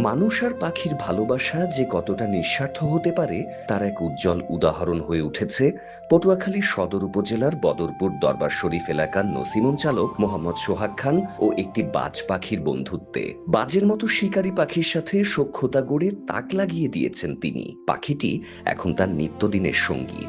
মানুষ আর পাখির ভালোবাসা যে কতটা নিঃস্বার্থ হতে পারে তার এক উজ্জ্বল উদাহরণ হয়ে উঠেছে পটুয়াখালী সদর উপজেলার বদরপুর দরবার শরীফ এলাকার নসিমন চালক মোহাম্মদ সোহাগ খান ও একটি বাজ পাখির বন্ধুত্বে। বাজের মতো শিকারী পাখির সাথে সখ্যতা গড়ে তাক লাগিয়ে দিয়েছেন তিনি। পাখিটি এখন তার নিত্যদিনের সঙ্গী।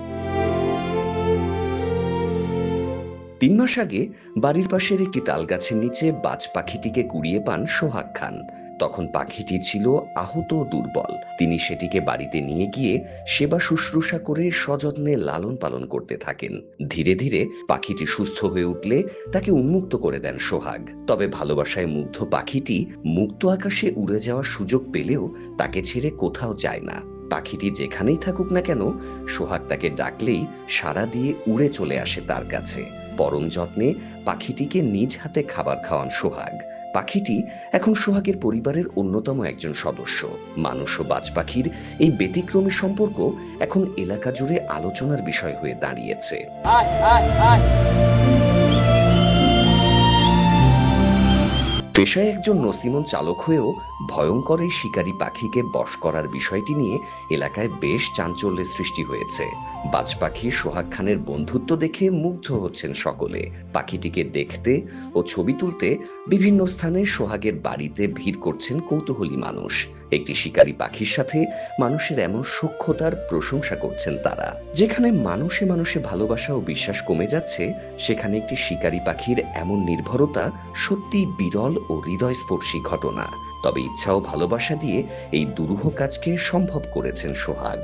৩ মাস আগে বাড়ির পাশের একটি তালগাছের নিচে বাজ পাখিটিকে কুড়িয়ে পান সোহাগ খান। তখন পাখিটি ছিল আহত ও দুর্বল। তিনি সেটিকে বাড়িতে নিয়ে গিয়ে সেবা শুশ্রূষা করে সযত্নে লালন পালন করতে থাকেন। ধীরে ধীরে পাখিটি সুস্থ হয়ে উঠলে তাকে উন্মুক্ত করে দেন সোহাগ। তবে ভালোবাসায় মুগ্ধ পাখিটি মুক্ত আকাশে উড়ে যাওয়ার সুযোগ পেলেও তাকে ছেড়ে কোথাও যায় না। পাখিটি যেখানেই থাকুক না কেন, সোহাগ তাকে ডাকলেই সাড়া দিয়ে উড়ে চলে আসে তার কাছে। পরম যত্নে পাখিটিকে নিজ হাতে খাবার খাওয়ান সোহাগ। পাখিটি এখন সোহাগের পরিবারের অন্যতম একজন সদস্য। মানুষ ও বাজ পাখির এই ব্যতিক্রমী সম্পর্ক এখন এলাকা জুড়ে আলোচনার বিষয় হয়ে দাঁড়িয়েছে। পেশায় একজন নসিমন চালক হয়েও ভয়ঙ্কর এই শিকারী পাখিকে বশ করার বিষয়টি নিয়ে এলাকায় বেশ চাঞ্চল্যের সৃষ্টি হয়েছে। বাজ পাখি সোহাগ খানের বন্ধুত্ব দেখে মুগ্ধ হচ্ছেন সকলে। পাখিটিকে দেখতে ও ছবি তুলতে বিভিন্ন স্থানে সোহাগের বাড়িতে ভিড় করছেন কৌতূহলী মানুষ। একটি শিকারী পাখির সাথে মানুষের এমন সখ্যতার প্রশংসা করছেন তারা। যেখানে মানুষে মানুষে ভালোবাসা ও বিশ্বাস কমে যাচ্ছে, সেখানে একটি শিকারী পাখির এমন নির্ভরতা সত্যি বিরল ও হৃদয়স্পর্শী ঘটনা। তবে ইচ্ছা ও ভালোবাসা দিয়ে এই দুরূহ কাজকে সম্ভব করেছেন সোহাগ।